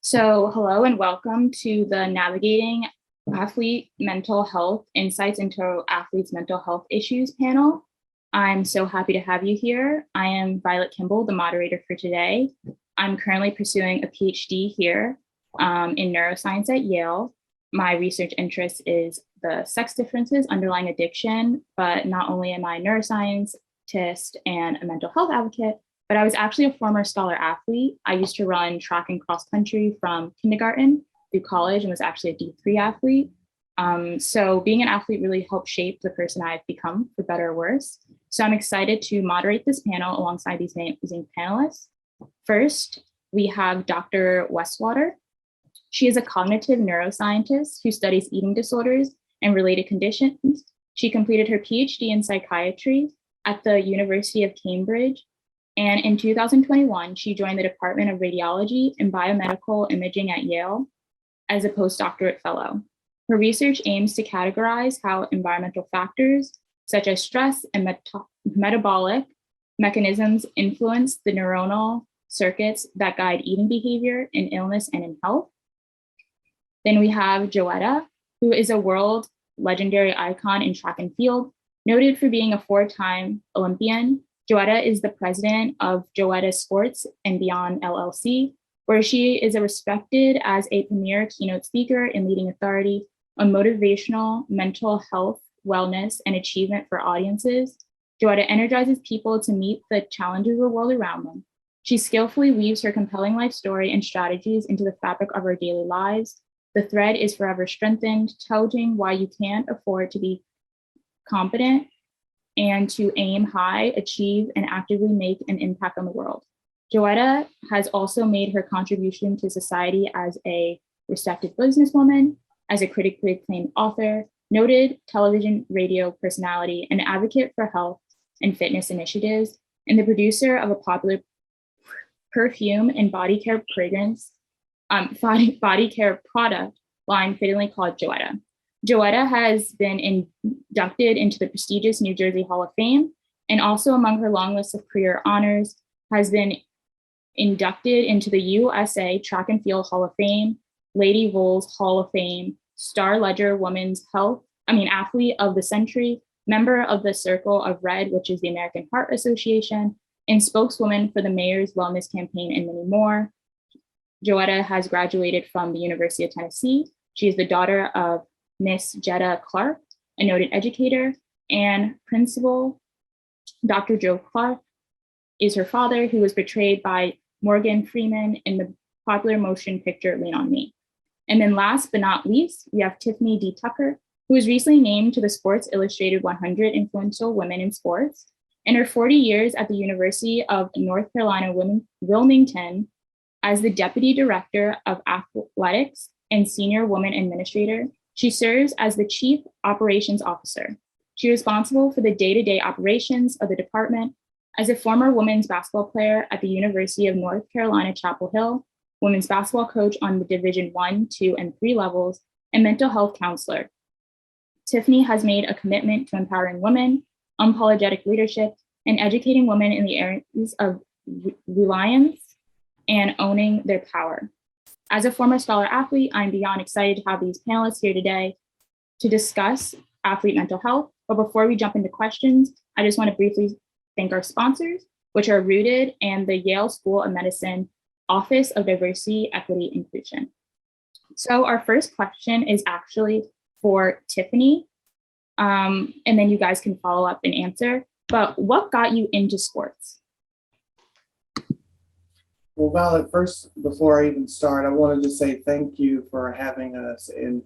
Hello and welcome to the Navigating Athlete Mental Health Insights into Athletes' Mental Health Issues panel. I'm so happy to have you here. I am Violet Kimball, the moderator for today. I'm currently pursuing a PhD here in neuroscience at Yale. My research interest is the sex differences underlying addiction, but not only am I a neuroscientist and a mental health advocate, but I was actually a former scholar athlete. I used to run track and cross country from kindergarten through college and was actually a D3 athlete. So being an athlete really helped shape the person I've become, for better or worse. So I'm excited to moderate this panel alongside these amazing panelists. First, we have Dr. Westwater. She is a cognitive neuroscientist who studies eating disorders and related conditions. She completed her PhD in psychiatry at the University of Cambridge. And in 2021, she joined the Department of Radiology and Biomedical Imaging at Yale as a postdoctorate fellow. Her research aims to categorize how environmental factors, such as stress and metabolic mechanisms, influence the neuronal circuits that guide eating behavior in illness and in health. Then we have Joetta, who is a world legendary icon in track and field, noted for being a 4-time Olympian. Joetta is the president of Joetta Sports and Beyond LLC, where she is respected as a premier keynote speaker and leading authority on motivational mental health, wellness, and achievement for audiences. Joetta energizes people to meet the challenges of the world around them. She skillfully weaves her compelling life story and strategies into the fabric of our daily lives. The thread is forever strengthened, touting why you can't afford to be competent and to aim high, achieve, and actively make an impact on the world. Joetta has also made her contribution to society as a respected businesswoman, as a critically acclaimed author, noted television radio personality, an advocate for health and fitness initiatives, and the producer of a popular perfume and body care product line fittingly called Joetta. Joetta has been inducted into the prestigious New Jersey Hall of Fame, and also among her long list of career honors, has been inducted into the USA Track and Field Hall of Fame, Lady Vols Hall of Fame, Star Ledger Women's Athlete of the Century, member of the Circle of Red, which is the American Heart Association, and spokeswoman for the Mayor's Wellness Campaign, and many more. Joetta has graduated from the University of Tennessee. She is the daughter of Miss Jetta Clark, a noted educator, and Principal Dr. Joe Clark is her father, who was portrayed by Morgan Freeman in the popular motion picture Lean on Me. And then last but not least, we have Tiffany D. Tucker, who was recently named to the Sports Illustrated 100 Influential Women in Sports. In her 40 years at the University of North Carolina, Wilmington, as the Deputy Director of Athletics and Senior Woman Administrator, she serves as the Chief Operations Officer. She is responsible for the day-to-day operations of the department. As a former women's basketball player at the University of North Carolina, Chapel Hill, women's basketball coach on the Division 1, 2, and 3 levels, and mental health counselor, Tiffany has made a commitment to empowering women, unapologetic leadership, and educating women in the areas of reliance and owning their power. As a former scholar athlete, I'm beyond excited to have these panelists here today to discuss athlete mental health. But before we jump into questions, I just want to briefly thank our sponsors, which are Rooted and the Yale School of Medicine Office of Diversity, Equity, Inclusion. So our first question is actually for Tiffany, and then you guys can follow up and answer. But what got you into sports? Well, Violet, first, before I even start, I wanted to say thank you for having us, and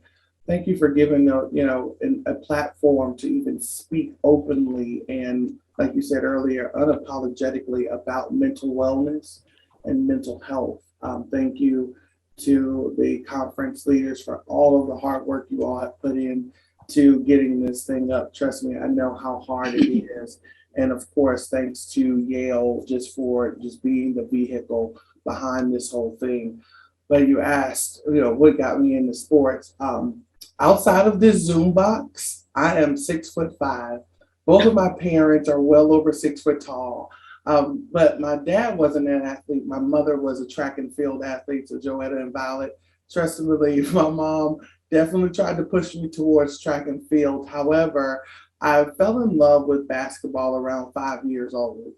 thank you for giving a platform to even speak openly and, like you said earlier, unapologetically about mental wellness and mental health. Thank you to the conference leaders for all of the hard work you all have put in to getting this thing up. Trust me, I know how hard it is. And of course, thanks to Yale for being the vehicle behind this whole thing. But you asked, what got me into sports? Outside of this Zoom box, I am 6'5". Both of my parents are well over 6 foot tall. But my dad wasn't an athlete. My mother was a track and field athlete, so Joetta and Violet, trust and believe, my mom definitely tried to push me towards track and field. However, I fell in love with basketball around 5 years old.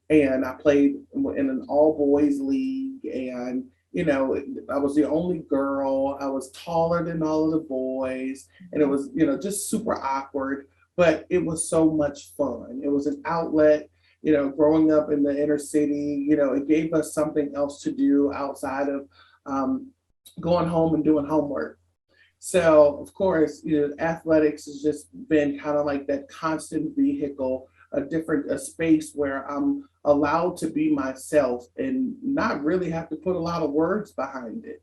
And I played in an all boys league. And, I was the only girl. I was taller than all of the boys. And it was, just super awkward, but it was so much fun. It was an outlet. Growing up in the inner city, it gave us something else to do outside of going home and doing homework. So, of course, athletics has just been kind of like that constant vehicle, a space where I'm allowed to be myself and not really have to put a lot of words behind it.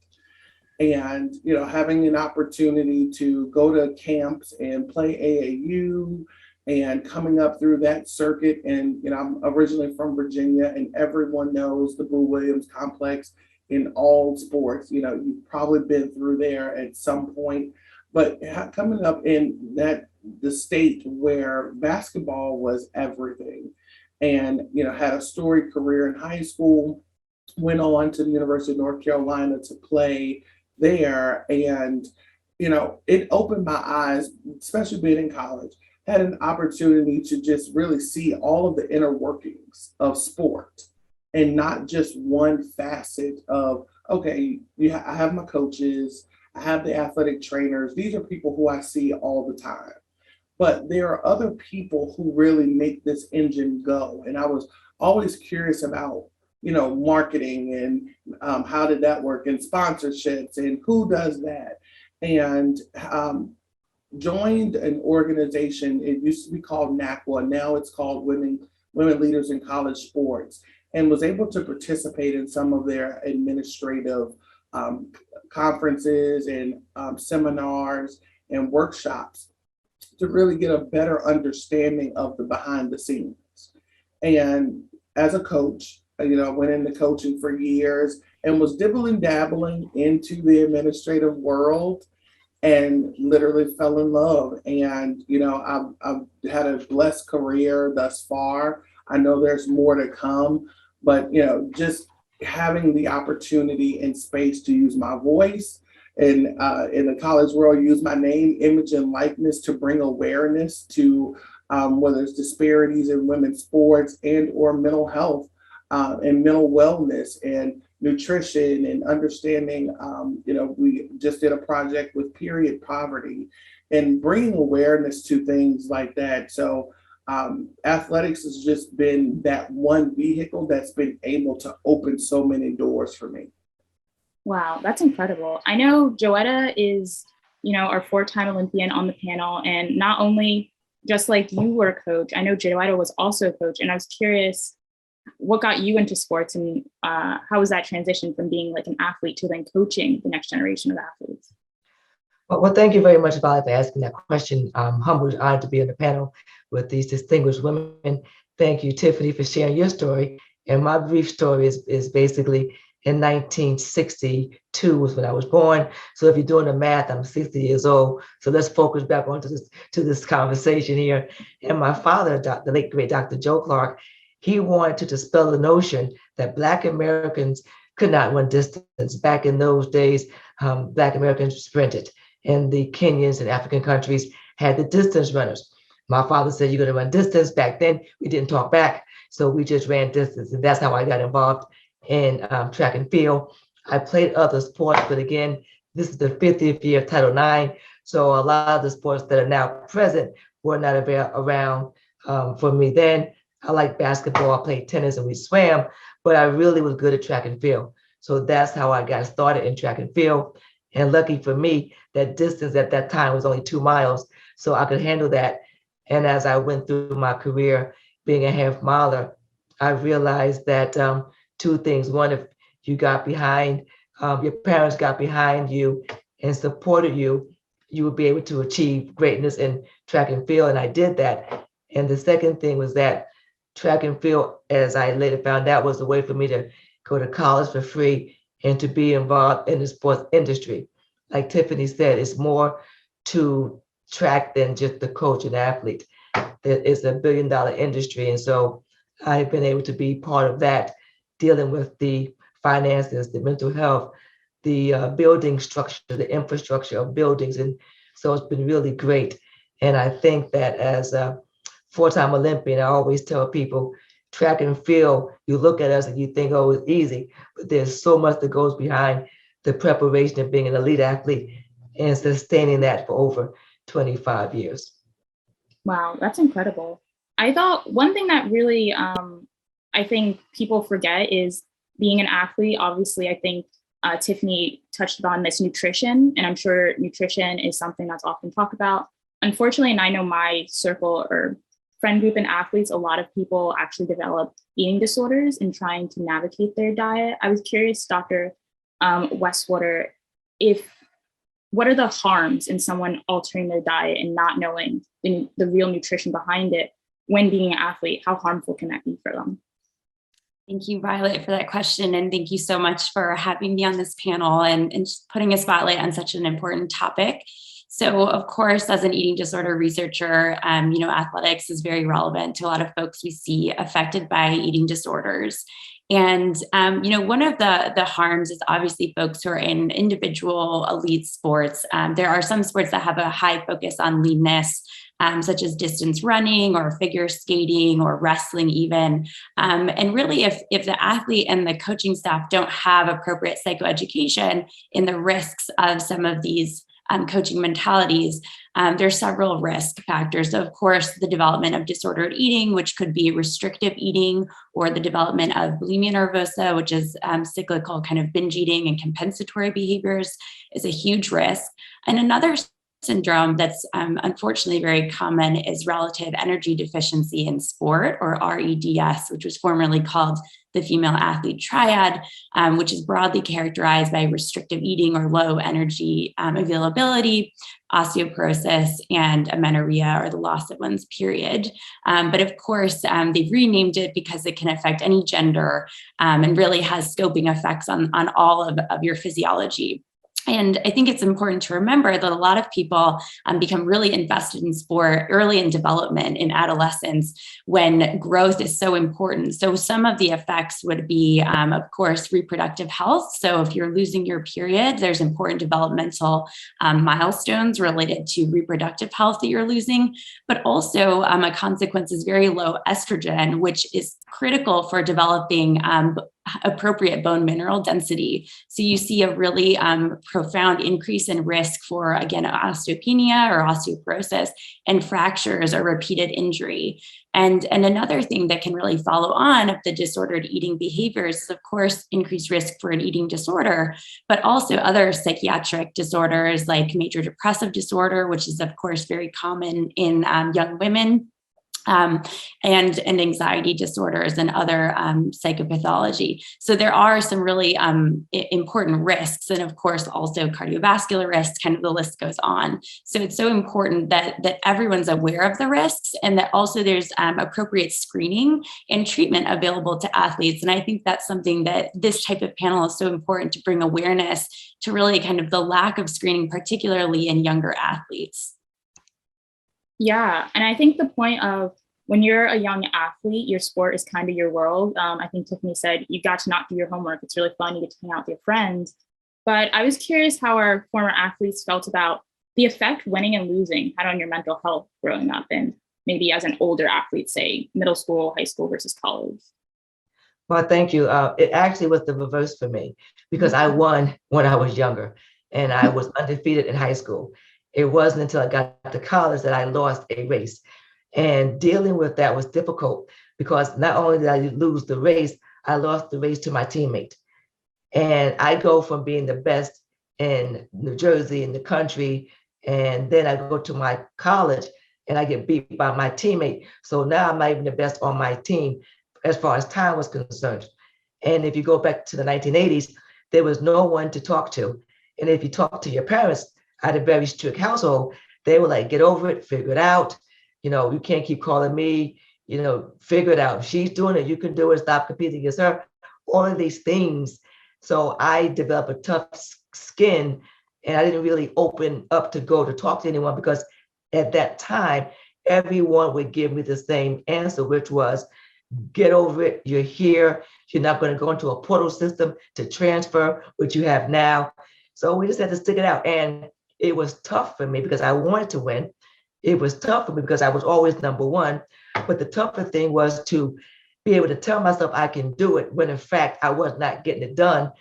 And, having an opportunity to go to camps and play AAU and coming up through that circuit. And, I'm originally from Virginia, and everyone knows the Boo Williams complex in all sports. You've probably been through there at some point, but coming up in the state where basketball was everything, and, had a storied career in high school, went on to the University of North Carolina to play there. And, it opened my eyes, especially being in college, had an opportunity to just really see all of the inner workings of sport and not just one facet of, okay, I have my coaches, I have the athletic trainers. These are people who I see all the time. But there are other people who really make this engine go. And I was always curious about, marketing and how did that work, and sponsorships, and who does that. And joined an organization. It used to be called NACWA. Now it's called Women Leaders in College Sports, and was able to participate in some of their administrative conferences and seminars and workshops to really get a better understanding of the behind the scenes. And as a coach, went into coaching for years and was dibbling dabbling into the administrative world, and literally fell in love. And, I've had a blessed career thus far. I know there's more to come, but, just having the opportunity and space to use my voice and in the college world, use my name, image, and likeness to bring awareness to whether it's disparities in women's sports and or mental health and mental wellness and nutrition and understanding. We just did a project with period poverty and bringing awareness to things like that. So athletics has just been that one vehicle that's been able to open so many doors for me. Wow, that's incredible. I know Joetta is, our 4-time Olympian on the panel, and not only just like you were a coach, I know Joetta was also a coach, and I was curious, what got you into sports, and how was that transition from being like an athlete to then coaching the next generation of athletes? Well, thank you very much, Violet, for asking that question. I'm humbled and honored to be on the panel with these distinguished women. Thank you, Tiffany, for sharing your story. And my brief story is basically in 1962 was when I was born. So if you're doing the math, I'm 60 years old. So let's focus back onto this conversation here. And my father, the late great Dr. Joe Clark, he wanted to dispel the notion that Black Americans could not run distance. Back in those days, Black Americans sprinted, and the Kenyans and African countries had the distance runners. My father said, "You're going to run distance." Back then, we didn't talk back, so we just ran distance, and that's how I got involved in track and field. I played other sports, but again, this is the 50th year of Title IX, so a lot of the sports that are now present were not around for me then. I like basketball, I played tennis, and we swam, but I really was good at track and field. So that's how I got started in track and field. And lucky for me, that distance at that time was only 2 miles, so I could handle that. And as I went through my career being a half miler, I realized that two things. One, if you got behind, your parents got behind you and supported you, you would be able to achieve greatness in track and field. And I did that. And the second thing was that track and field, as I later found out, was a way for me to go to college for free and to be involved in the sports industry. Like Tiffany said, it's more to track than just the coach and athlete. It's a $1 billion industry. And so I've been able to be part of that, dealing with the finances, the mental health, the building structure, the infrastructure of buildings. And so it's been really great. And I think that as a four-time Olympian, I always tell people, track and field, you look at us and you think, oh, it's easy, but there's so much that goes behind the preparation of being an elite athlete and sustaining that for over 25 years. Wow, that's incredible. I thought one thing that really I think people forget is being an athlete. Obviously, I think Tiffany touched on this nutrition, and I'm sure nutrition is something that's often talked about. Unfortunately, and I know my circle or friend group and athletes, a lot of people actually develop eating disorders in trying to navigate their diet. I was curious, Dr. Westwater, what are the harms in someone altering their diet and not knowing the real nutrition behind it when being an athlete? How harmful can that be for them? Thank you, Violet, for that question. And thank you so much for having me on this panel and putting a spotlight on such an important topic. So, of course, as an eating disorder researcher, athletics is very relevant to a lot of folks we see affected by eating disorders. And, one of the harms is obviously folks who are in individual elite sports. There are some sports that have a high focus on leanness, such as distance running or figure skating or wrestling even. And really, if the athlete and the coaching staff don't have appropriate psychoeducation in the risks of some of these coaching mentalities, there are several risk factors. So, of course, the development of disordered eating, which could be restrictive eating, or the development of bulimia nervosa, which is cyclical kind of binge eating and compensatory behaviors, is a huge risk. And another syndrome that's unfortunately very common is relative energy deficiency in sport, or REDS, which was formerly called the female athlete triad, which is broadly characterized by restrictive eating or low energy availability, osteoporosis, and amenorrhea, or the loss of one's period. But of course, they've renamed it because it can affect any gender and really has scoping effects on all of your physiology. And I think it's important to remember that a lot of people become really invested in sport early in development, in adolescence, when growth is so important. So some of the effects would be, of course, reproductive health. So if you're losing your period, there's important developmental milestones related to reproductive health that you're losing. But also a consequence is very low estrogen, which is critical for developing appropriate bone mineral density. So you see a really profound increase in risk for, again, osteopenia or osteoporosis and fractures or repeated injury. And another thing that can really follow on of the disordered eating behaviors is, of course, increased risk for an eating disorder, but also other psychiatric disorders like major depressive disorder, which is, of course, very common in young women. And anxiety disorders and other psychopathology. So there are some really important risks, and of course also cardiovascular risks, kind of the list goes on. So it's so important that everyone's aware of the risks, and that also there's appropriate screening and treatment available to athletes. And I think that's something that this type of panel is so important to bring awareness to, really kind of the lack of screening, particularly in younger athletes. Yeah, and I think the point of when you're a young athlete, your sport is kind of your world. I think Tiffany said you got to not do your homework. It's really fun. You get to hang out with your friends. But I was curious how our former athletes felt about the effect winning and losing had on your mental health growing up, and maybe as an older athlete, say middle school, high school versus college. Well, thank you. It actually was the reverse for me, because I won when I was younger and I was undefeated in high school. It wasn't until I got to college that I lost a race. And dealing with that was difficult, because not only did I lose the race, I lost the race to my teammate. And I go from being the best in New Jersey, in the country, and then I go to my college and I get beat by my teammate. So now I'm not even the best on my team as far as time was concerned. And if you go back to the 1980s, there was no one to talk to. And if you talk to your parents, I had a very strict household, they were like, get over it, figure it out. You can't keep calling me, figure it out. If she's doing it, you can do it, stop competing against her, all of these things. So I developed a tough skin, and I didn't really open up to go to talk to anyone, because at that time, everyone would give me the same answer, which was, get over it. You're here. You're not going to go into a portal system to transfer what you have now. So we just had to stick it out. And it was tough for me because I wanted to win. It was tough for me because I was always number one. But the tougher thing was to be able to tell myself I can do it when in fact I was not getting it done.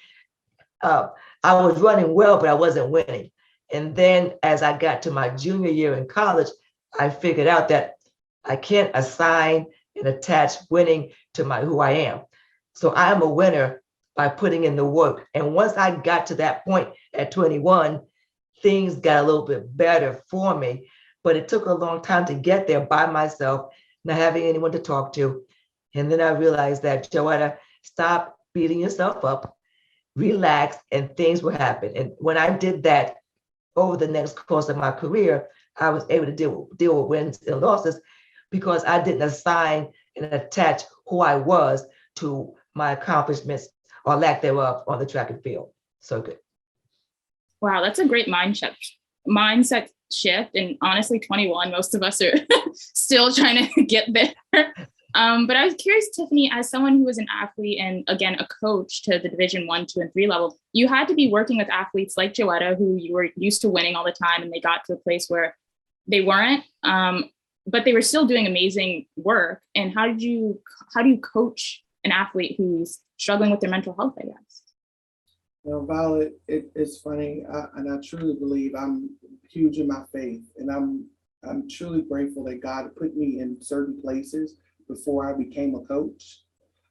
I was running well, but I wasn't winning. And then as I got to my junior year in college, I figured out that I can't assign and attach winning to my who I am. So I am a winner by putting in the work. And once I got to that point at 21, things got a little bit better for me, but it took a long time to get there by myself, not having anyone to talk to. And then I realized that, Joetta, stop beating yourself up, relax, and things will happen. And when I did that over the next course of my career, I was able to deal with wins and losses because I didn't assign and attach who I was to my accomplishments or lack thereof on the track and field. So good. Wow, that's a great mindset shift. And honestly, 21, most of us are still trying to get there. But I was curious, Tiffany, as someone who was an athlete and again, a coach to the Division 1, 2, and 3 level, you had to be working with athletes like Joetta, who you were used to winning all the time, and they got to a place where they weren't, but they were still doing amazing work. And how do you coach an athlete who's struggling with their mental health, I guess? Well, Violet, it's funny, and I truly believe I'm huge in my faith, and I'm truly grateful that God put me in certain places before I became a coach,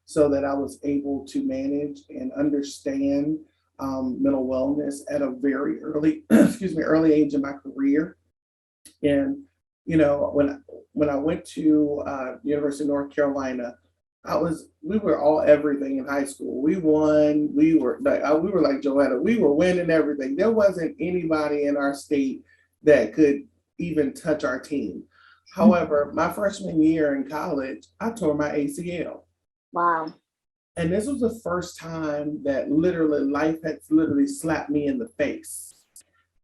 so that I was able to manage and understand mental wellness at a very early, early age in my career. And when I went to University of North Carolina, we were all everything in high school. We won. We were like Joetta. We were winning everything. There wasn't anybody in our state that could even touch our team. However, my freshman year in college, I tore my ACL. Wow. And this was the first time that life had literally slapped me in the face.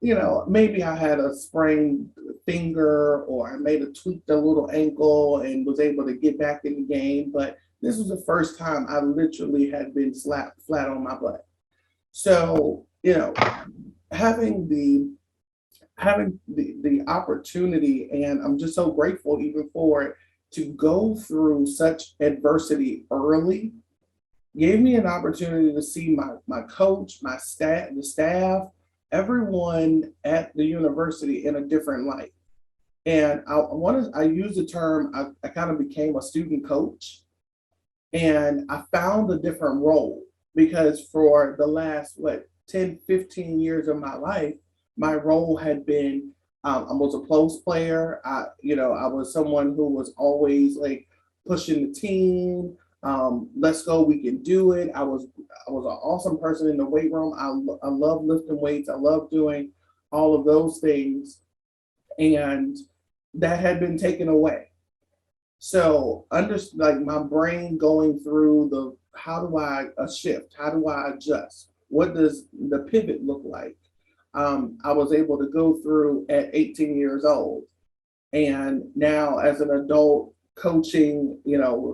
Maybe I had a sprained finger or I tweaked a little ankle and was able to get back in the game. But this was the first time I literally had been slapped flat on my butt. So, having the opportunity, and I'm just so grateful even for it, to go through such adversity early, gave me an opportunity to see my coach, my staff, the staff, everyone at the university in a different light. And I use the term, I kind of became a student coach, and I found a different role because for the last, 10, 15 years of my life, my role had been, I was a post player. I was someone who was always like pushing the team. Let's go, we can do it. I was an awesome person in the weight room. I love lifting weights. I love doing all of those things. And that had been taken away. So my brain going through how do I shift? How do I adjust? What does the pivot look like? I was able to go through at 18 years old. And now as an adult, coaching,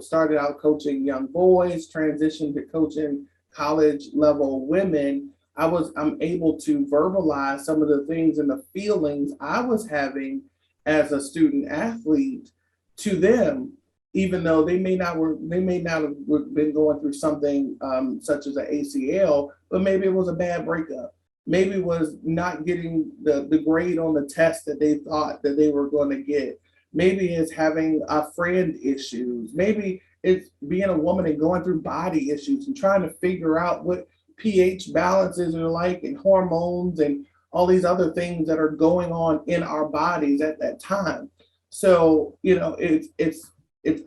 started out coaching young boys, transitioned to coaching college level women. I'm able to verbalize some of the things and the feelings I was having as a student athlete to them, even though they may not have been going through something such as an ACL, but maybe it was a bad breakup. Maybe it was not getting the grade on the test that they thought that they were going to get. Maybe it's having friend issues. Maybe it's being a woman and going through body issues and trying to figure out what pH balances are like and hormones and all these other things that are going on in our bodies at that time. So,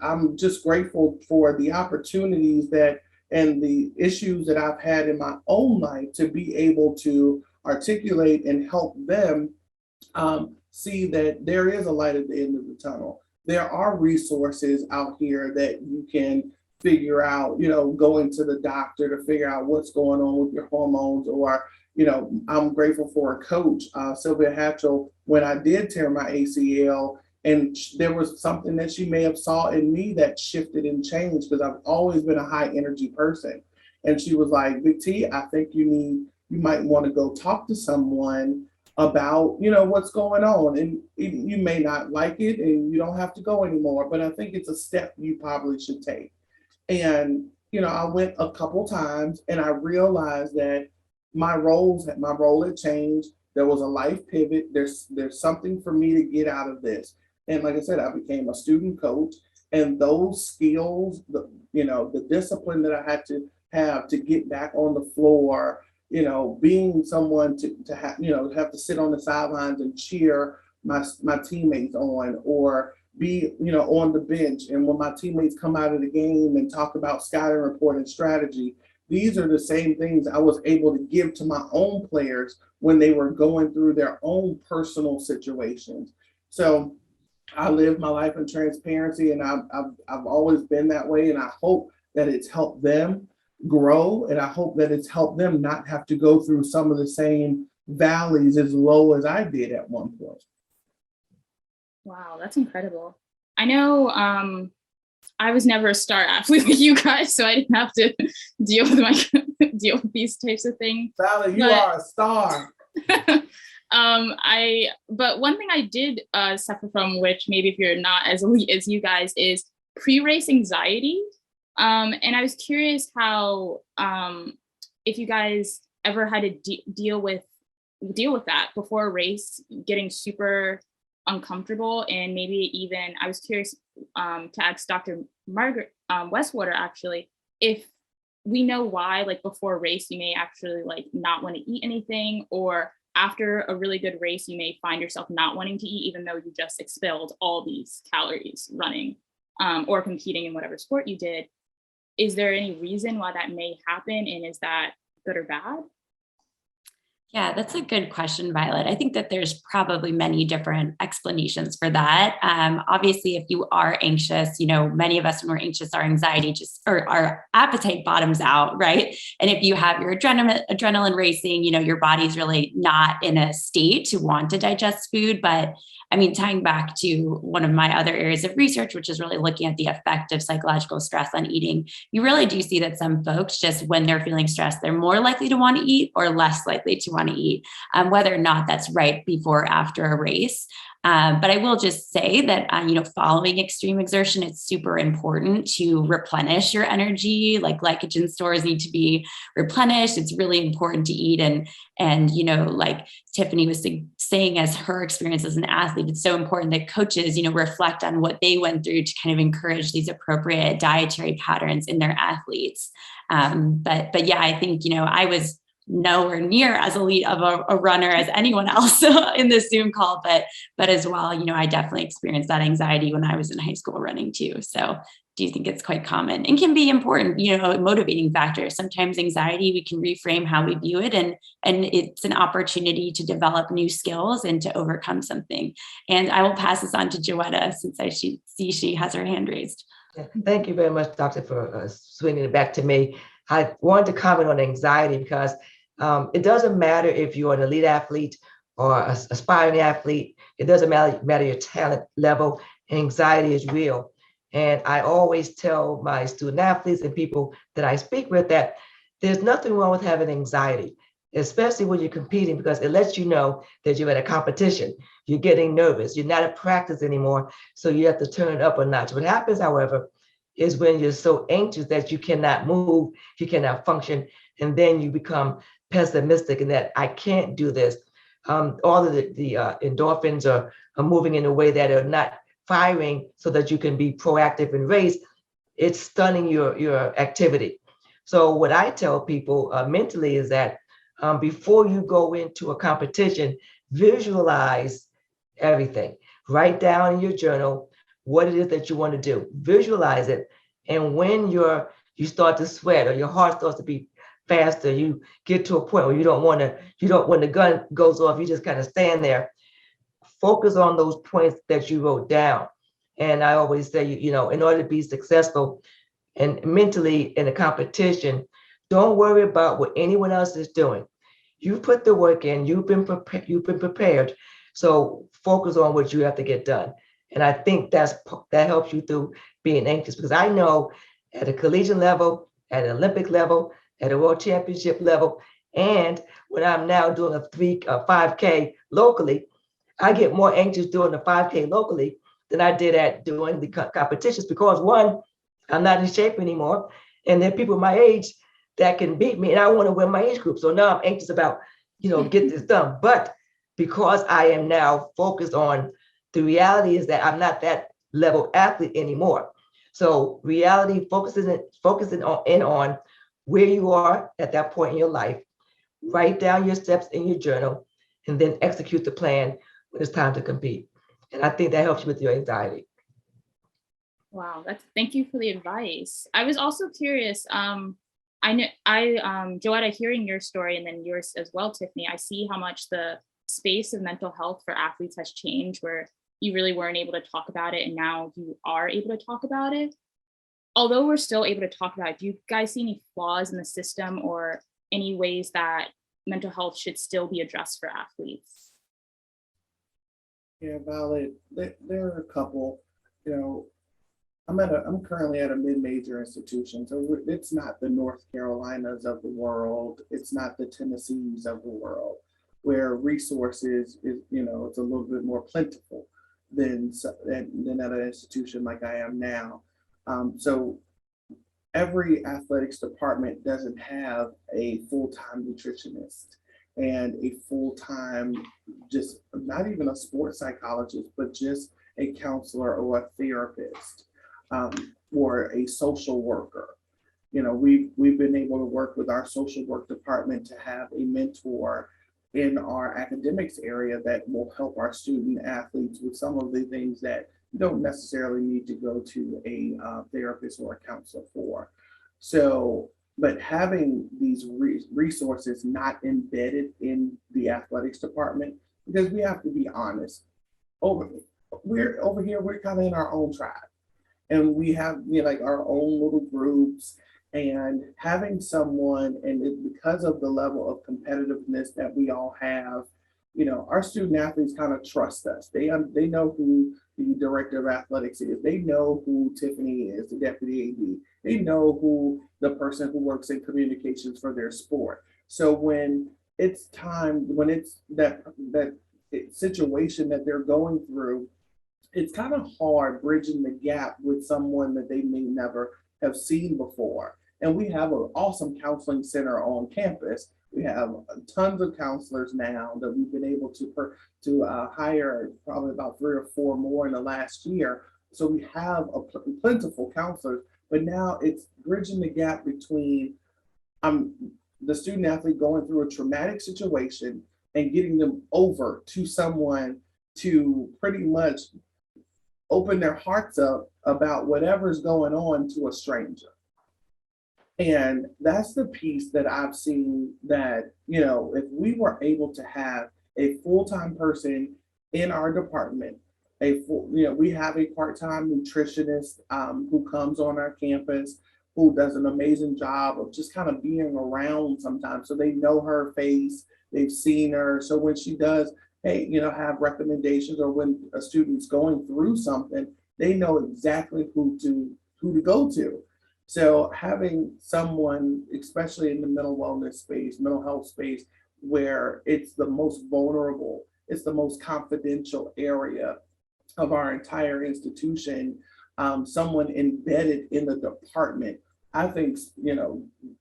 I'm just grateful for the opportunities and the issues that I've had in my own life to be able to articulate and help them see that there is a light at the end of the tunnel. There are resources out here that you can figure out, going to the doctor to figure out what's going on with your hormones. Or, I'm grateful for a coach, Sylvia Hatchell. When I did tear my ACL, And there was something that she may have saw in me that shifted and changed, because I've always been a high energy person. And she was like, Big T, I think you might want to go talk to someone about, what's going on. And you may not like it and you don't have to go anymore, but I think it's a step you probably should take. And, I went a couple times and I realized that my role had changed. There was a life pivot. There's something for me to get out of this. And like I said, I became a student coach, and those skills, the discipline that I had to have to get back on the floor, being someone to have to sit on the sidelines and cheer my teammates on, or be, on the bench. And when my teammates come out of the game and talk about scouting report and strategy, these are the same things I was able to give to my own players when they were going through their own personal situations. So I live my life in transparency, and I've always been that way. And I hope that it's helped them grow, and I hope that it's helped them not have to go through some of the same valleys as low as I did at one point. Wow, that's incredible. I know I was never a star athlete like you guys, so I didn't have to deal with these types of things. Sally, you are a star. But one thing I did suffer from, which maybe if you're not as elite as you guys, is pre-race anxiety. And I was curious how, if you guys ever had to deal with that before a race, getting super uncomfortable, and maybe even I was curious to ask Dr. Margaret Westwater, actually, if we know why, like before a race, you may actually like not want to eat anything, or after a really good race, you may find yourself not wanting to eat, even though you just expelled all these calories running or competing in whatever sport you did. Is there any reason why that may happen? And is that good or bad? Yeah, that's a good question, Violet. I think that there's probably many different explanations for that. Obviously, if you are anxious, many of us when we're anxious, our anxiety or our appetite bottoms out, right? And if you have your adrenaline racing, your body's really not in a state to want to digest food. But I mean, tying back to one of my other areas of research, which is really looking at the effect of psychological stress on eating, you really do see that some folks, just when they're feeling stressed, they're more likely to want to eat or less likely to want to eat, whether or not that's right before or after a race. But I will just say that, following extreme exertion, it's super important to replenish your energy. Like glycogen stores need to be replenished. It's really important to eat. And like Tiffany was saying, as her experience as an athlete, it's so important that coaches, reflect on what they went through to kind of encourage these appropriate dietary patterns in their athletes. But yeah, I think, I was nowhere near as elite of a runner as anyone else in this Zoom call, but as well, I definitely experienced that anxiety when I was in high school running too. So do you think it's quite common and can be important, a motivating factor? Sometimes anxiety, we can reframe how we view it, and it's an opportunity to develop new skills and to overcome something. And I will pass this on to Joetta, since I see she has her hand raised. Thank you very much, Doctor, for swinging it back to me. I wanted to comment on anxiety because it doesn't matter if you're an elite athlete or an aspiring athlete. It doesn't matter your talent level. Anxiety is real. And I always tell my student athletes and people that I speak with that there's nothing wrong with having anxiety, especially when you're competing, because it lets you know that you're at a competition. You're getting nervous. You're not at practice anymore. So you have to turn it up a notch. What happens, however, is when you're so anxious that you cannot move, you cannot function, and then you become pessimistic in that I can't do this. All of the endorphins are moving in a way that are not firing so that you can be proactive and race. It's stunning your activity. So what I tell people mentally is that before you go into a competition, visualize everything. Write down in your journal what it is that you want to do. Visualize it. And when you start to sweat or your heart starts to beat faster, you get to a point where when the gun goes off, you just kind of stand there. Focus on those points that you wrote down. And I always say, in order to be successful and mentally in a competition, don't worry about what anyone else is doing. You put the work in, you've been prepared. So focus on what you have to get done. And I think that helps you through being anxious, because I know at a collegiate level, at an Olympic level, at a world championship level, and when I'm now doing a 5K locally, I get more anxious doing the 5K locally than I did at doing the competitions, because one, I'm not in shape anymore. And there are people my age that can beat me, and I want to win my age group. So now I'm anxious about, get this done. But because I am now focused on the reality is that I'm not that level athlete anymore. So reality focusing on where you are at that point in your life, write down your steps in your journal, and then execute the plan when it's time to compete. And I think that helps you with your anxiety. Wow, thank you for the advice. I was also curious. Joetta, hearing your story and then yours as well, Tiffany, I see how much the space of mental health for athletes has changed, where you really weren't able to talk about it and now you are able to talk about it. Although we're still able to talk about it, do you guys see any flaws in the system or any ways that mental health should still be addressed for athletes? Yeah, valid. There are a couple. I'm currently at a mid-major institution, so it's not the North Carolinas of the world. It's not the Tennessees of the world, where resources it's a little bit more plentiful than at an institution like I am now. So every athletics department doesn't have a full-time nutritionist and a full-time, just not even a sports psychologist, but just a counselor or a therapist. Or a social worker. We've been able to work with our social work department to have a mentor in our academics area that will help our student athletes with some of the things that you don't necessarily need to go to a therapist or a counselor for. So, but having these resources not embedded in the athletics department, because we have to be honest, over here, we're kind of in our own tribe. And we have like our own little groups, and having someone, because of the level of competitiveness that we all have, our student athletes kind of trust us. They know who the director of athletics is. They know who Tiffany is, the deputy AD. They know who the person who works in communications for their sport. So when it's time, when it's that situation that they're going through, it's kind of hard bridging the gap with someone that they may never have seen before. And we have an awesome counseling center on campus. We have tons of counselors now that we've been able to hire, probably about 3 or 4 more in the last year. So we have a plentiful counselors, but now it's bridging the gap between the student athlete going through a traumatic situation and getting them over to someone to pretty much open their hearts up about whatever's going on to a stranger. And that's the piece that I've seen that, if we were able to have a full-time person in our department, we have a part-time nutritionist who comes on our campus, who does an amazing job of just kind of being around sometimes. So they know her face, they've seen her. So when she does, have recommendations, or when a student's going through something, they know exactly who to go to. So having someone, especially in the mental wellness space, mental health space, where it's the most vulnerable, it's the most confidential area of our entire institution, someone embedded in the department, I think,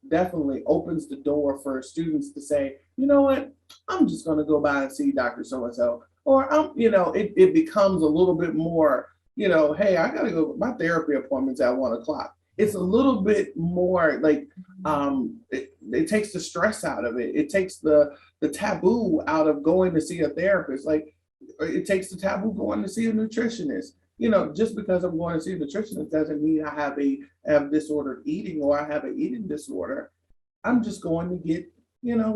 definitely opens the door for students to say, you know what, I'm just going to go by and see Dr. So-and-so. Or, it becomes a little bit more, hey, I got to go, my therapy appointment's at 1:00. It's a little bit more like, it takes the stress out of it. It takes the taboo out of going to see a therapist. Like, it takes the taboo going to see a nutritionist. Just because I'm going to see a nutritionist doesn't mean I have disordered eating, or I have an eating disorder. I'm just going to get,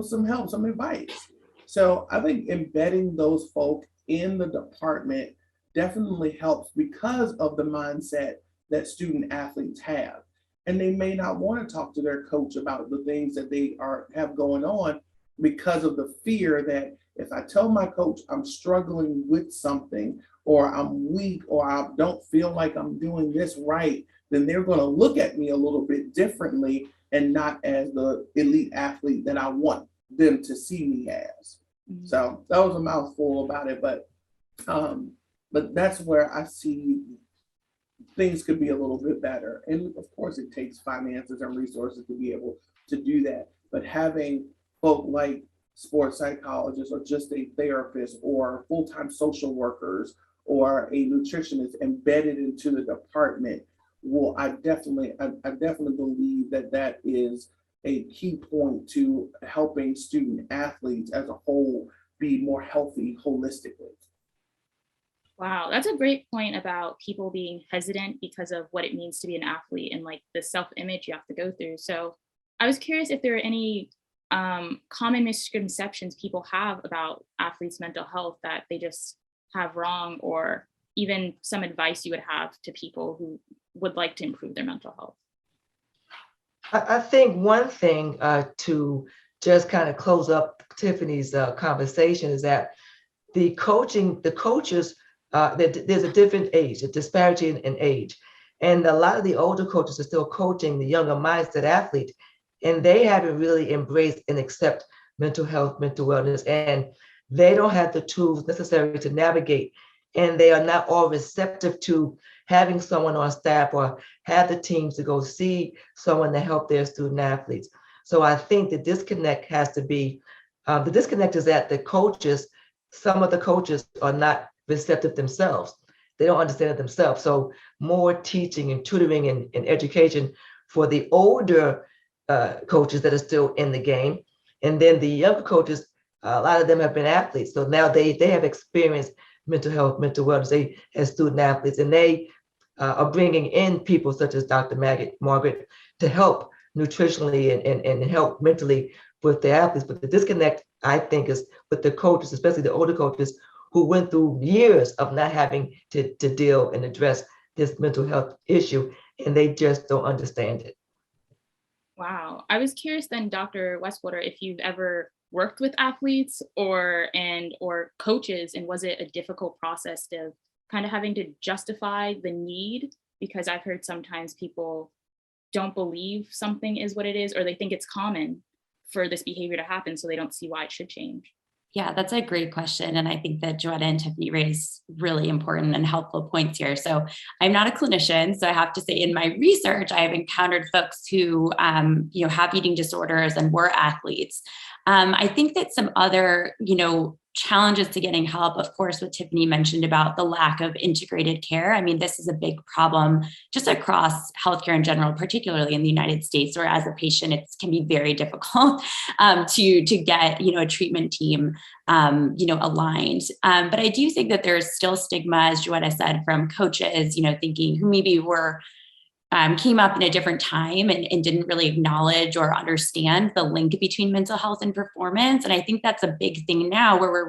some help, some advice. So I think embedding those folk in the department definitely helps, because of the mindset that student athletes have. And they may not want to talk to their coach about the things that they have going on, because of the fear that If I tell my coach I'm struggling with something, or I'm weak, or I don't feel like I'm doing this right, then they're going to look at me a little bit differently and not as the elite athlete that I want them to see me as. Mhm. So that was a mouthful about it, but that's where I see things could be a little bit better. And of course, it takes finances and resources to be able to do that. But having folk like sports psychologists, or just a therapist, or full-time social workers, or a nutritionist embedded into the department, I definitely believe that that is a key point to helping student athletes as a whole be more healthy holistically. Wow, that's a great point about people being hesitant because of what it means to be an athlete and like the self-image you have to go through. So I was curious if there are any common misconceptions people have about athletes' mental health that they just have wrong, or even some advice you would have to people who would like to improve their mental health. I think one thing to just kind of close up Tiffany's conversation is that the coaches, there's a different age, a disparity in age. And a lot of the older coaches are still coaching the younger mindset athlete, and they haven't really embraced and accept mental health, mental wellness, and they don't have the tools necessary to navigate. And they are not all receptive to having someone on staff or have the teams to go see someone to help their student athletes. So I think the disconnect has to be, the disconnect is that some of the coaches are not receptive themselves. They don't understand it themselves. So more teaching and tutoring and education for the older coaches that are still in the game. And then the younger coaches, a lot of them have been athletes. So now they have experienced mental health, mental wellness, they as student athletes, and they are bringing in people such as Dr. Margaret to help nutritionally and help mentally with the athletes. But the disconnect, I think, is with the coaches, especially the older coaches who went through years of not having to deal and address this mental health issue, and they just don't understand it. Wow. I was curious then, Dr. Westwater, if you've ever worked with athletes or coaches, and was it a difficult process to kind of having to justify the need? Because I've heard sometimes people don't believe something is what it is, or they think it's common for this behavior to happen, so they don't see why it should change. Yeah, that's a great question. And I think that Joetta and Tiffany raised really important and helpful points here. So I'm not a clinician, so I have to say in my research, I have encountered folks who, have eating disorders and were athletes. I think that some other, challenges to getting help, of course, what Tiffany mentioned about the lack of integrated care. I mean, this is a big problem just across healthcare in general, particularly in the United States, where as a patient, it can be very difficult to get, a treatment team, aligned. But I do think that there's still stigma, as Joetta said, from coaches, thinking who maybe came up in a different time and didn't really acknowledge or understand the link between mental health and performance. And I think that's a big thing now where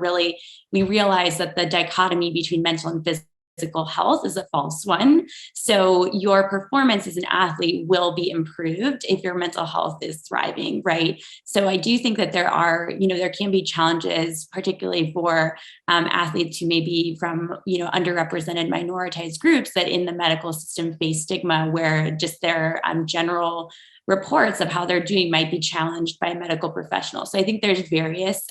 we realize that the dichotomy between mental and physical health is a false one. So your performance as an athlete will be improved if your mental health is thriving, right? So I do think that there can be challenges, particularly for athletes who may be from, underrepresented minoritized groups that in the medical system face stigma where just their general reports of how they're doing might be challenged by a medical professional. So I think there's various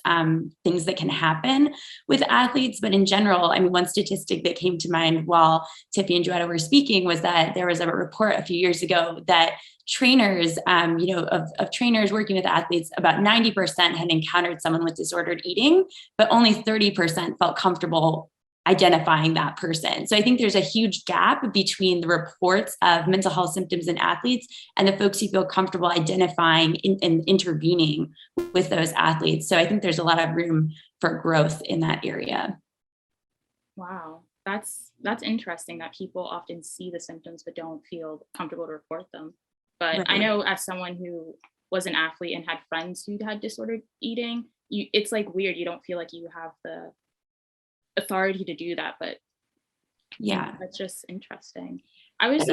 things that can happen with athletes, but in general, I mean, one statistic that came to mind while Tiffany and Joetta were speaking was that there was a report a few years ago that trainers, of trainers working with athletes, about 90% had encountered someone with disordered eating, but only 30% felt comfortable identifying that person. So I think there's a huge gap between the reports of mental health symptoms in athletes and the folks who feel comfortable identifying and intervening with those athletes. So I think there's a lot of room for growth in that area. Wow, that's interesting that people often see the symptoms but don't feel comfortable to report them. But Right. I know as someone who was an athlete and had friends who had disordered eating, it's like weird. You don't feel like you have the authority to do that, but Yeah. that's just interesting. I was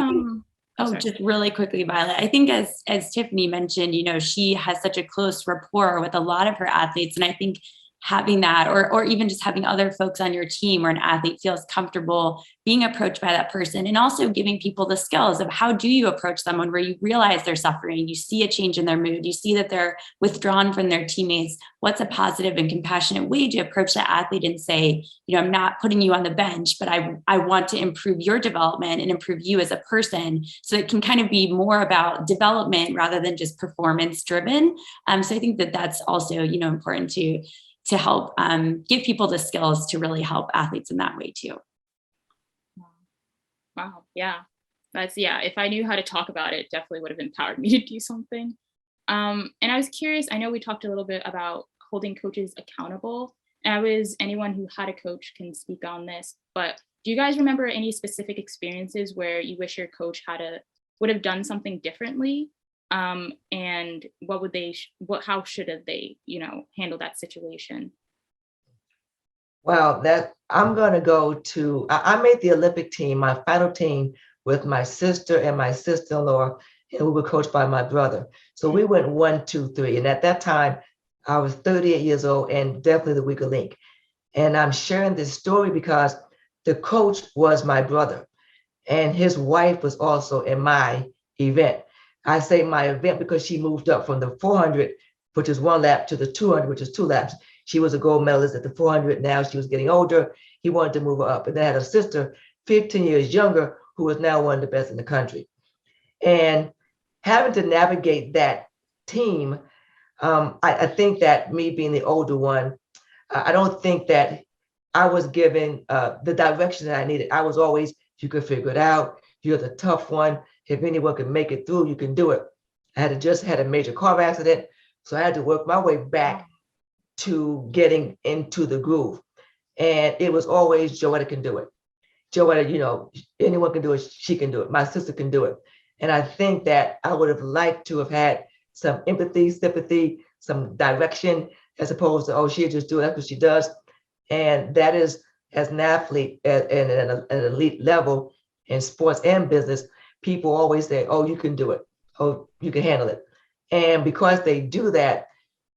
Just really quickly, Violet. I think as Tiffany mentioned, she has such a close rapport with a lot of her athletes. And I think having that, or even just having other folks on your team where an athlete feels comfortable being approached by that person, and also giving people the skills of how do you approach someone where you realize they're suffering, you see a change in their mood, you see that they're withdrawn from their teammates. What's a positive and compassionate way to approach the athlete and say, I'm not putting you on the bench, but I want to improve your development and improve you as a person. So it can kind of be more about development rather than just performance driven. So I think that that's also, important to help give people the skills to really help athletes in that way too. Wow. Yeah. If I knew how to talk about it, definitely would have empowered me to do something. And I was curious, I know we talked a little bit about holding coaches accountable. And anyone who had a coach can speak on this, but do you guys remember any specific experiences where you wish your coach would have done something differently? And how should have they, handle that situation? Well, I'm going to go to, I made the Olympic team, my final team, with my sister and my sister-in-law, and we were coached by my brother. So we went 1, 2, 3. And at that time, I was 38 years old and definitely the weaker link. And I'm sharing this story because the coach was my brother and his wife was also in my event. I say my event because she moved up from the 400, which is 1 lap, to the 200, which is 2 laps. She was a gold medalist at the 400. Now she was getting older. He wanted to move her up. And then I had a sister, 15 years younger, who is now one of the best in the country. And having to navigate that team, I think that me being the older one, I don't think that I was given the direction that I needed. I was always, you could figure it out. You're the tough one. If anyone can make it through, you can do it. I had just had a major car accident, so I had to work my way back to getting into the groove. And it was always, Joetta can do it. Joetta, anyone can do it. She can do it. My sister can do it. And I think that I would have liked to have had some empathy, sympathy, some direction, as opposed to, she'll just do it. That's what she does. And that is, as an athlete at an elite level in sports and business, people always say, you can do it. Oh, you can handle it. And because they do that,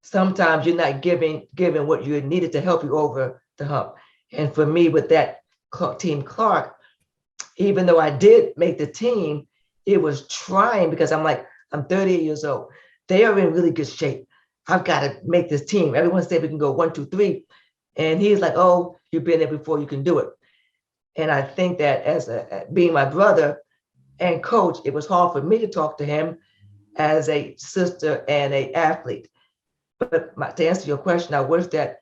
sometimes you're not given what you needed to help you over the hump. And for me, with that team Clark, even though I did make the team, it was trying because I'm 38 years old. They are in really good shape. I've got to make this team. Everyone said we can go 1, 2, 3. And he's like, you've been there before, you can do it. And I think that as being my brother and coach, it was hard for me to talk to him as a sister and an athlete. But to answer your question, I wish that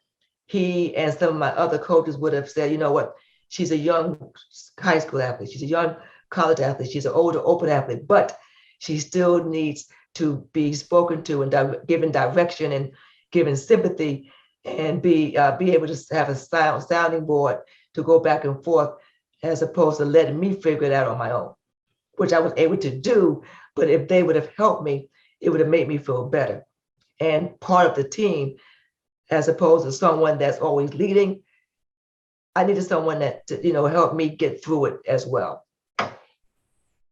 he and some of my other coaches would have said, you know what, she's a young high school athlete, she's a young college athlete, she's an older open athlete, but she still needs to be spoken to and given direction and given sympathy, and be able to have a sounding board to go back and forth, as opposed to letting me figure it out on my own, which I was able to do. But if they would have helped me, it would have made me feel better. And part of the team, as opposed to someone that's always leading, I needed someone that help me get through it as well.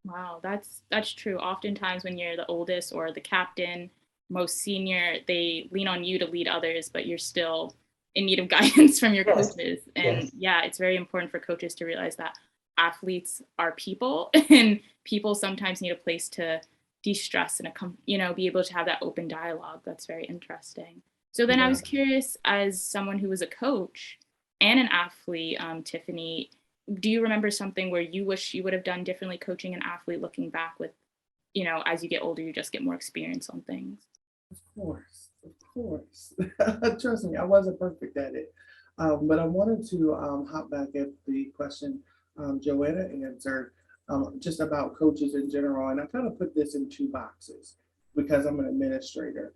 Wow, that's true. Oftentimes when you're the oldest or the captain, most senior, they lean on you to lead others, but you're still in need of guidance from your coaches. And it's very important for coaches to realize that athletes are people, and people sometimes need a place to de-stress and be able to have that open dialogue. That's very interesting. So then I was curious, as someone who was a coach and an athlete, Tiffany, do you remember something where you wish you would have done differently coaching an athlete, looking back with, as you get older, you just get more experience on things? Of course. Trust me, I wasn't perfect at it. But I wanted to hop back at the question Joetta answered, just about coaches in general. And I kind of put this in 2 boxes because I'm an administrator.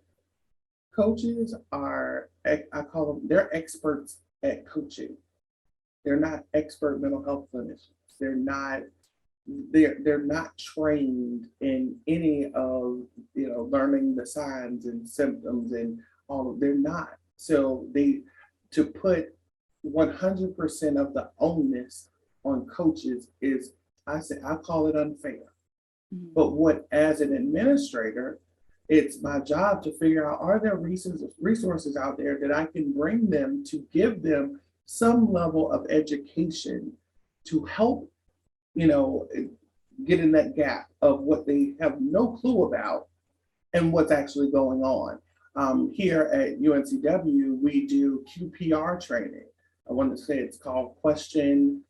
Coaches are, I call them, they're experts at coaching. They're not expert mental health clinicians. They're not trained in any of, learning the signs and symptoms and all of, they're not. So to put 100% of the onus on coaches is, I call it unfair. Mm-hmm. But as an administrator, It's my job to figure out, are there resources out there that I can bring them to give them some level of education to help, you know, get in that gap of what they have no clue about and what's actually going on. Here at UNCW, we do QPR training. I want to say it's called Question,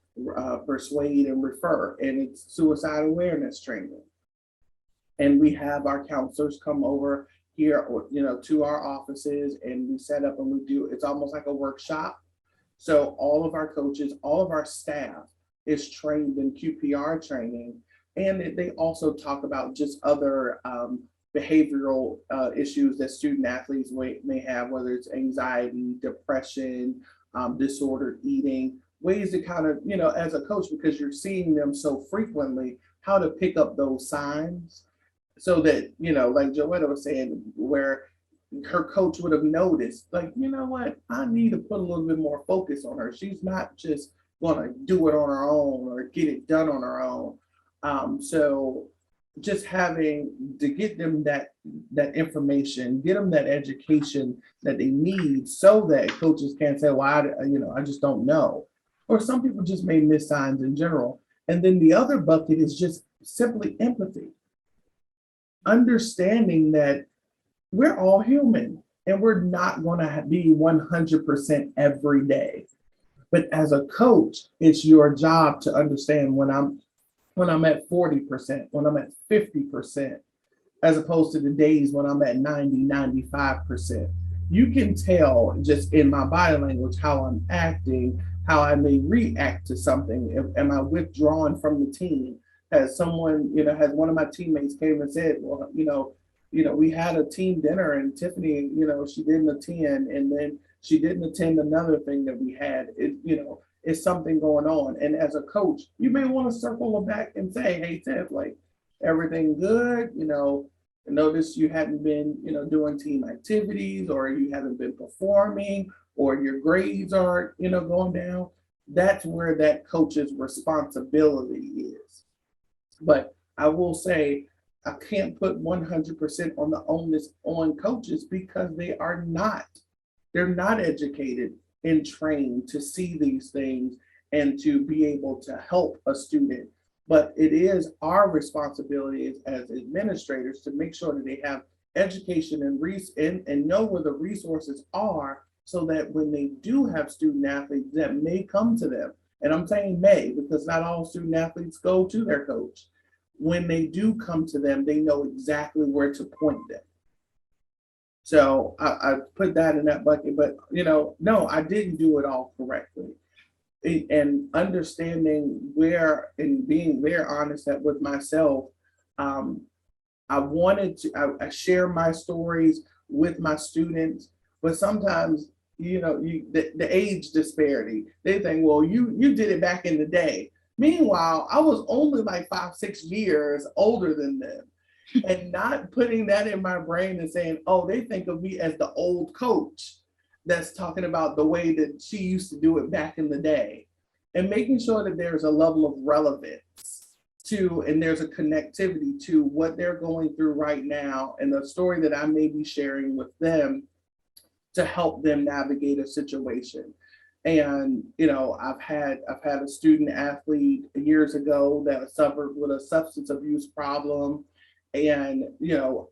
Persuade, and Refer, and it's suicide awareness training. And we have our counselors come over here, or, you know, to our offices, and we set up and we do, it's almost like a workshop. So all of our coaches, all of our staff is trained in QPR training. And they also talk about just other behavioral issues that student athletes may have, whether it's anxiety, depression, disordered eating, ways to kind of, you know, as a coach, because you're seeing them so frequently, how to pick up those signs so that, you know, like Joetta was saying, where her coach would have noticed, like, you know what, I need to put a little bit more focus on her. She's not just going to do it on her own or get it done on her own. So just having to get them that information, get them that education that they need, so that coaches can't say, well, I just don't know. Or some people just may miss signs in general. And then the other bucket is just simply empathy. Understanding that we're all human and we're not going to be 100% every day. But as a coach, it's your job to understand when I'm at 40%, when I'm at 50%, as opposed to the days when I'm at 90, 95%. You can tell just in my body language how I'm acting, how I may react to something. Am I withdrawing from the team? Has someone, you know, has one of my teammates came and said, well, you know, we had a team dinner and Tiffany, you know, she didn't attend, and then she didn't attend another thing that we had. It's something going on. And as a coach, you may want to circle back and say, hey, Tiff, like, everything good? You know, notice you hadn't been, you know, doing team activities, or you haven't been performing, or your grades are, you know, going down. That's where that coach's responsibility is. But I will say, I can't put 100% on the onus on coaches, because they're not educated and trained to see these things and to be able to help a student. But it is our responsibility as administrators to make sure that they have education and know where the resources are, so that when they do have student athletes that may come to them, and I'm saying may, because not all student athletes go to their coach. When they do come to them, they know exactly where to point them. So I put that in that bucket, but, you know, no, I didn't do it all correctly. And understanding where, and being very honest with myself, I wanted to, I share my stories with my students, but sometimes, you know, the age disparity, they think, well, you did it back in the day. Meanwhile, I was only like 5-6 years older than them, and not putting that in my brain and saying, oh, they think of me as the old coach that's talking about the way that she used to do it back in the day, and making sure that there's a level of relevance to, and there's a connectivity to what they're going through right now and the story that I may be sharing with them to help them navigate a situation. And, you know, I've had a student athlete years ago that suffered with a substance abuse problem. And, you know,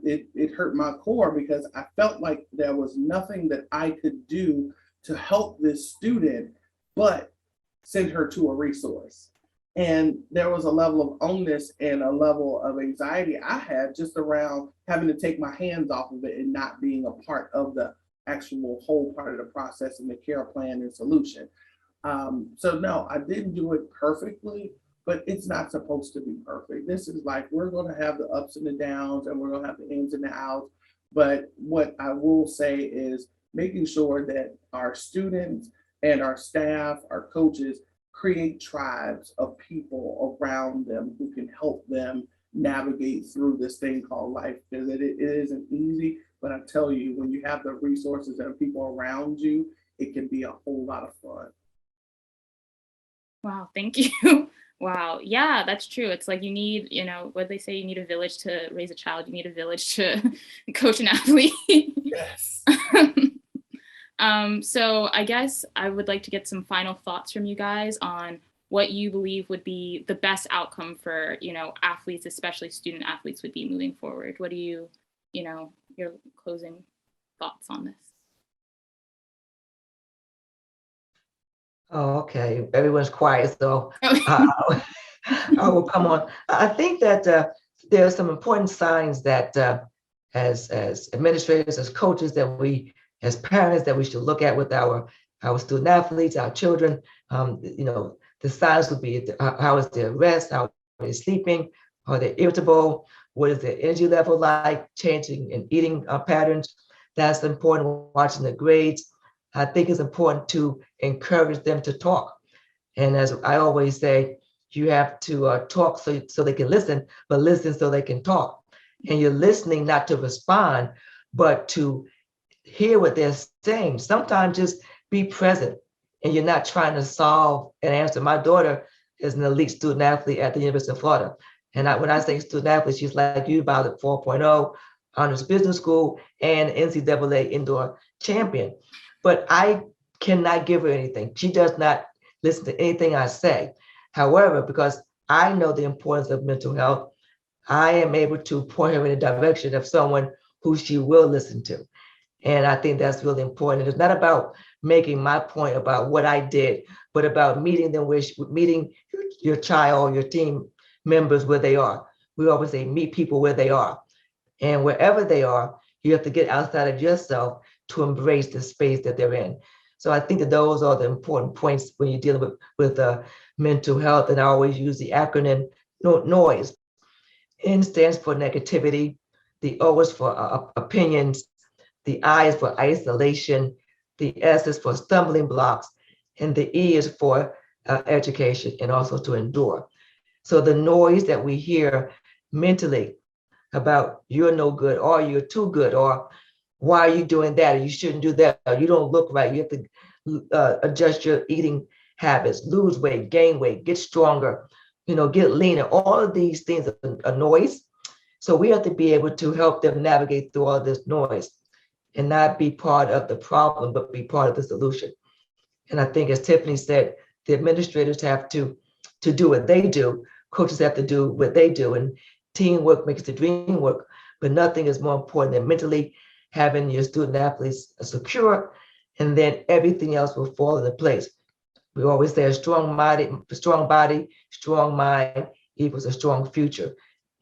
it hurt my core, because I felt like there was nothing that I could do to help this student but send her to a resource. And there was a level of onus and a level of anxiety I had just around having to take my hands off of it and not being a part of the actual whole part of the process and the care plan and solution. So no, I didn't do it perfectly, but it's not supposed to be perfect. This is like, we're going to have the ups and the downs, and we're going to have the ins and the outs. But what I will say is making sure that our students and our staff, our coaches, create tribes of people around them who can help them navigate through this thing called life, because it isn't easy. But I tell you, when you have the resources and people around you, it can be a whole lot of fun. Wow, thank you. Wow. Yeah, that's true. It's like you need, what they say, you need a village to raise a child. You need a village to coach an athlete. Yes. So I guess I would like to get some final thoughts from you guys on what you believe would be the best outcome for, athletes, especially student athletes, would be moving forward. What do your closing thoughts on this? Oh, okay. Everyone's quiet, so I will come on. I think that there are some important signs that as administrators, as coaches, as parents, that we should look at with our student athletes, our children. The signs would be how is their rest, how are they sleeping, are they irritable, what is their energy level like, changing in eating patterns. That's important. Watching the grades. I think it's important to encourage them to talk. And as I always say, you have to talk so they can listen, but listen so they can talk. And you're listening not to respond, but to hear what they're saying. Sometimes just be present, and you're not trying to solve an answer. My daughter is an elite student athlete at the University of Florida. And when I say student athlete, she's like you, about at 4.0, honors business school, and NCAA indoor champion. But I cannot give her anything. She does not listen to anything I say. However, because I know the importance of mental health, I am able to point her in the direction of someone who she will listen to. And I think that's really important. It's not about making my point about what I did, but about meeting your child, your team members where they are. We always say, meet people where they are. And wherever they are, you have to get outside of yourself to embrace the space that they're in. So I think that those are the important points when you're dealing with mental health. And I always use the acronym NOISE. N stands for negativity, the O is for opinions, the I is for isolation, the S is for stumbling blocks, and the E is for education and also to endure. So the noise that we hear mentally about you're no good, or you're too good, or why are you doing that, or you shouldn't do that, or you don't look right, you have to adjust your eating habits, lose weight, gain weight, get stronger, get leaner. All of these things are noise. So we have to be able to help them navigate through all this noise and not be part of the problem, but be part of the solution. And I think, as Tiffany said, the administrators have to do what they do. Coaches have to do what they do. And teamwork makes the dream work. But nothing is more important than mentally having your student athletes secure, and then everything else will fall into place. We always say a strong body, strong mind equals a strong future.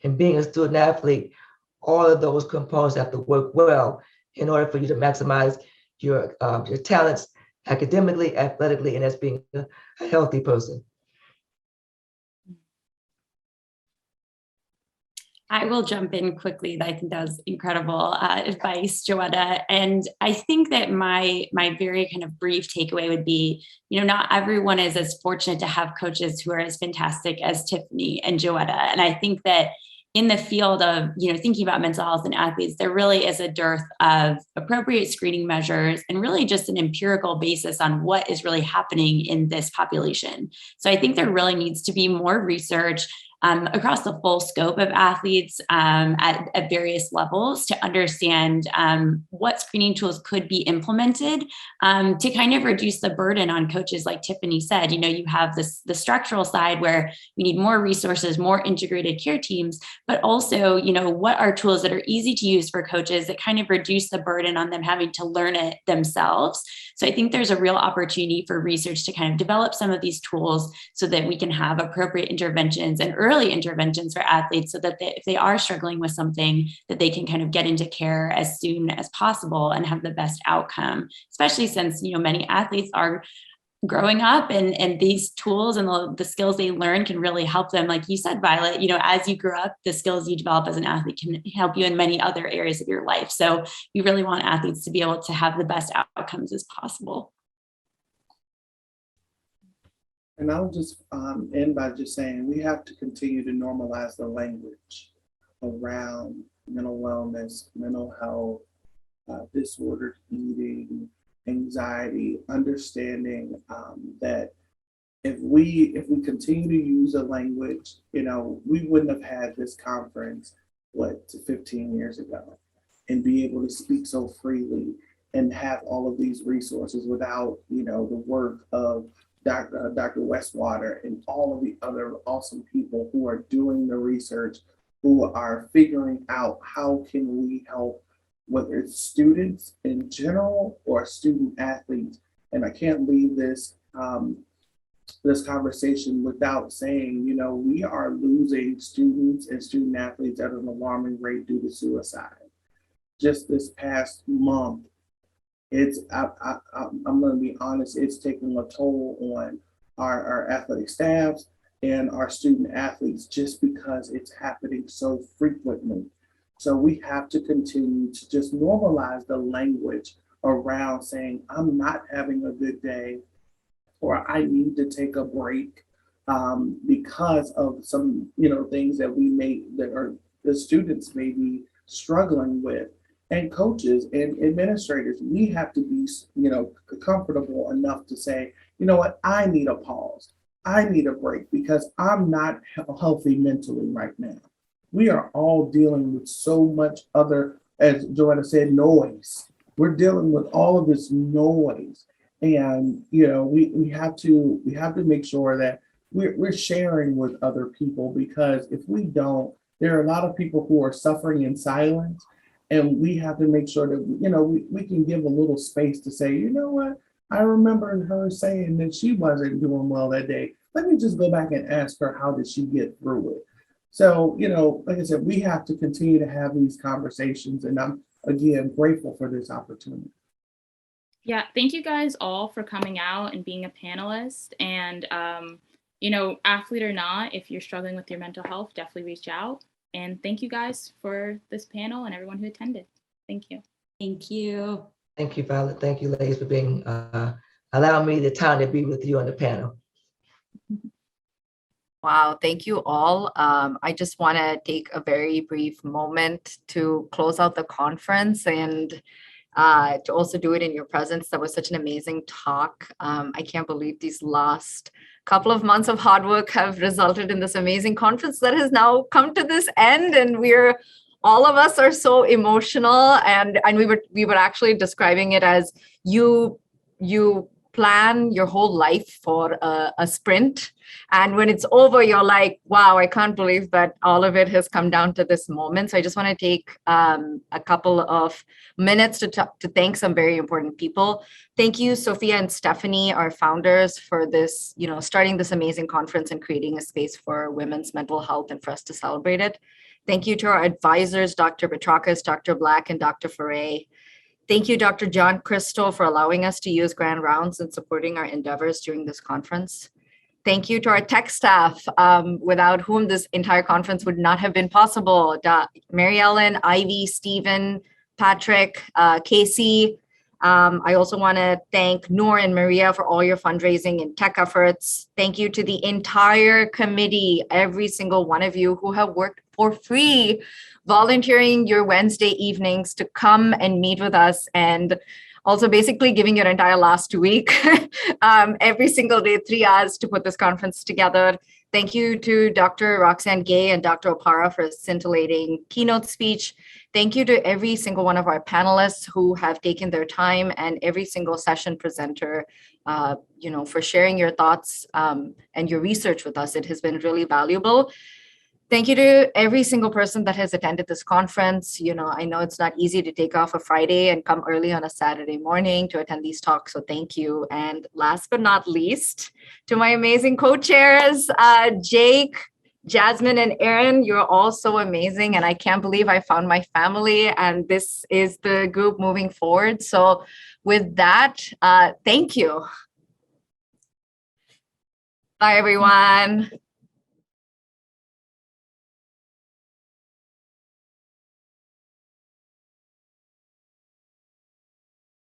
And being a student athlete, all of those components have to work well in order for you to maximize your talents academically, athletically, and as being a healthy person. I will jump in quickly. I think that was incredible advice, Joetta. And I think that my very kind of brief takeaway would be, not everyone is as fortunate to have coaches who are as fantastic as Tiffany and Joetta. And I think that in the field of, thinking about mental health in athletes, there really is a dearth of appropriate screening measures and really just an empirical basis on what is really happening in this population. So I think there really needs to be more research across the full scope of athletes at various levels to understand what screening tools could be implemented to kind of reduce the burden on coaches. Like Tiffany said, you have the structural side where we need more resources, more integrated care teams, but also, what are tools that are easy to use for coaches that kind of reduce the burden on them having to learn it themselves. So I think there's a real opportunity for research to kind of develop some of these tools so that we can have appropriate interventions and early interventions for athletes so that if they are struggling with something, that they can kind of get into care as soon as possible and have the best outcome, especially since, many athletes are growing up and these tools and the skills they learn can really help them. Like you said, Violet, as you grow up, the skills you develop as an athlete can help you in many other areas of your life. So we really want athletes to be able to have the best outcomes as possible. And I'll just end by just saying we have to continue to normalize the language around mental wellness, mental health, disordered eating, anxiety, understanding that if we continue to use the language, we wouldn't have had this conference, 15 years ago, and be able to speak so freely and have all of these resources without, the work of Dr. Westwater and all of the other awesome people who are doing the research, who are figuring out how can we help, whether it's students in general or student athletes. And I can't leave this conversation without saying, we are losing students and student athletes at an alarming rate due to suicide. Just this past month, I'm going to be honest, it's taking a toll on our athletic staffs and our student athletes just because it's happening so frequently. So we have to continue to just normalize the language around saying, I'm not having a good day, or I need to take a break because of some, things that the students may be struggling with. And coaches and administrators, we have to be, comfortable enough to say, you know what, I need a pause. I need a break because I'm not healthy mentally right now. We are all dealing with so much other, as Joanna said, noise. We're dealing with all of this noise. And, we have to make sure that we're sharing with other people, because if we don't, there are a lot of people who are suffering in silence. And we have to make sure that, we can give a little space to say, you know what, I remember her saying that she wasn't doing well that day. Let me just go back and ask her, how did she get through it? So, like I said, we have to continue to have these conversations. And I'm, again, grateful for this opportunity. Yeah, thank you guys all for coming out and being a panelist. And, athlete or not, if you're struggling with your mental health, definitely reach out. And thank you guys for this panel and everyone who attended. Thank you. Thank you. Thank you, Violet. Thank you, ladies, for being allowing me the time to be with you on the panel. Wow, thank you all. I just want to take a very brief moment to close out the conference and to also do it in your presence. That was such an amazing talk. I can't believe these last couple of months of hard work have resulted in this amazing conference that has now come to this end, and all of us are so emotional, and we were actually describing it as you plan your whole life for a sprint, and when it's over, you're like, wow, I can't believe that all of it has come down to this moment. So I just want to take a couple of minutes to thank some very important people. Thank you, Sophia and Stephanie, our founders, for this, starting this amazing conference and creating a space for women's mental health and for us to celebrate it. Thank you to our advisors, Dr. Petrakis, Dr. Black, and Dr. Foray. Thank you, Dr. John Crystal, for allowing us to use Grand Rounds and supporting our endeavors during this conference. Thank you to our tech staff, without whom this entire conference would not have been possible. Mary Ellen, Ivy, Stephen, Patrick, Casey. I also want to thank Noor and Maria for all your fundraising and tech efforts. Thank you to the entire committee, every single one of you who have worked for free, volunteering your Wednesday evenings to come and meet with us, and also basically giving your entire last week, every single day, 3 hours to put this conference together. Thank you to Dr. Roxanne Gay and Dr. Opara for a scintillating keynote speech. Thank you to every single one of our panelists who have taken their time, and every single session presenter, for sharing your thoughts and your research with us. It has been really valuable. Thank you to every single person that has attended this conference. I know it's not easy to take off a Friday and come early on a Saturday morning to attend these talks, so thank you. And last but not least, to my amazing co-chairs, Jake, Jasmine, and Aaron, you're all so amazing, and I can't believe I found my family, and this is the group moving forward. So with that, thank you. Bye, everyone.